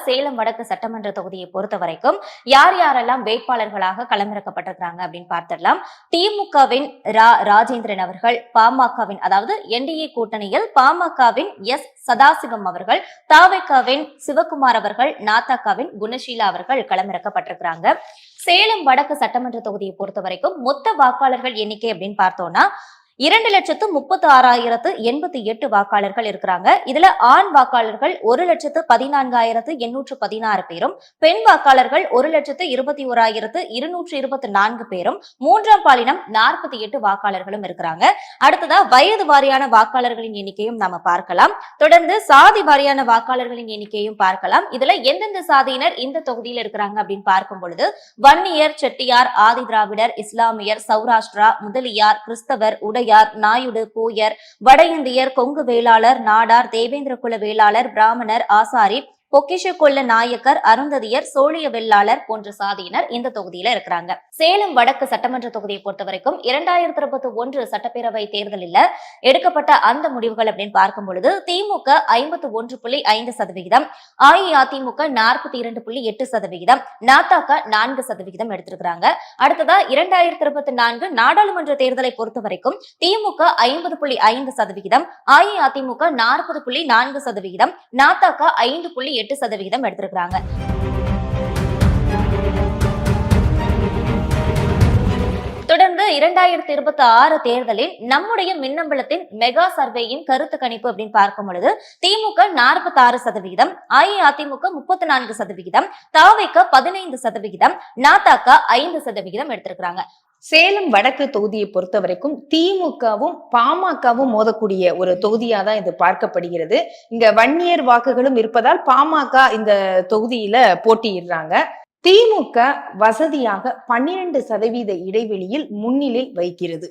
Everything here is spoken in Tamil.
சேலம் வடக்கு சட்டமன்ற தொகுதியை பொறுத்த வரைக்கும் யார் யாரெல்லாம் வேட்பாளர்களாக களமிறக்கப்பட்டிருக்கிறாங்க அப்படின்னு பார்த்திடலாம். திமுகவின் ராஜேந்திரன் அவர்கள், பாமகவின் அதாவது என்டிஏ கூட்டணியில் பாமகவின் எஸ் சதாசிவம் அவர்கள், தாவேகாவின் சிவகுமார் அவர்கள், நாதகாவின் குணசீலா அவர்கள் களமிறக்கப்பட்டிருக்கிறாங்க. சேலம் வடக்கு சட்டமன்ற தொகுதியை பொறுத்த வரைக்கும் மொத்த வாக்காளர்கள் எண்ணிக்கை அப்படின்னு பார்த்தோம்னா 2,36,088 வாக்காளர்கள் இருக்கிறாங்க. இதுல ஆண் வாக்காளர்கள் 1,14,816 பேரும், பெண் வாக்காளர்கள் 1,21,224 பேரும், மூன்றாம் பாலினம் 48 வாக்காளர்களும் இருக்கிறாங்க. அடுத்ததா வயது வாரியான வாக்காளர்களின் எண்ணிக்கையும் நாம பார்க்கலாம். தொடர்ந்து சாதி வாரியான வாக்காளர்களின் எண்ணிக்கையும் பார்க்கலாம். இதுல எந்தெந்த சாதியினர் இந்த தொகுதியில் இருக்கிறாங்க அப்படின்னு பார்க்கும் பொழுது வன்னியர், செட்டியார், ஆதி திராவிடர், இஸ்லாமியர், சௌராஷ்டிரா, முதலியார், கிறிஸ்தவர், உடையார், நாயுடு, பூயர், வட இந்தியர், கொங்கு வேளாளர், நாடார், தேவேந்திர குல வேளாளர், பிராமணர், ஆசாரி, பொக்கிஷ கொள்ள நாயக்கர், அருந்ததியர், சோழிய வெள்ளாளர் போன்ற சாதியினர் இந்த தொகுதியில இருக்கிறாங்க. சேலம் வடக்கு சட்டமன்ற தொகுதியை பொறுத்த வரைக்கும் 2021 சட்டப்பேரவை தேர்தலில் எடுக்கப்பட்ட அந்த முடிவுகள் அப்படின்னு பார்க்கும் பொழுது திமுக 51.5%, அஇஅதிமுக 42.8%, நாதக 4% எடுத்திருக்கிறாங்க. அடுத்ததா 2024 நாடாளுமன்ற தேர்தலை பொறுத்த வரைக்கும் திமுக 50.5%, அஇஅதிமுக 40.4%, நாதக 5.8% எடுத்திருக்கிறாங்க. தொடர்ந்து 2026 தேர்தலில் நம்முடைய மின்னம்பலத்தின் மெகா சர்வேயின் கருத்து கணிப்பு அப்படின்னு பார்க்கும் பொழுது திமுக 46%, அஇஅதிமுக 34%, தாவேக 15%, நாதக 5% எடுத்திருக்கிறாங்க. சேலம் வடக்கு தொகுதியை பொறுத்த வரைக்கும் திமுகவும் பாமகவும் மோதக்கூடிய ஒரு தொகுதியா தான் இது பார்க்கப்படுகிறது. இங்க வன்னியர் வாக்குகளும் இருப்பதால் பாமக இந்த தொகுதியில போட்டியிடுறாங்க. திமுக வசதியாக 12% இடைவெளியில் முன்னிலை வைக்கிறது.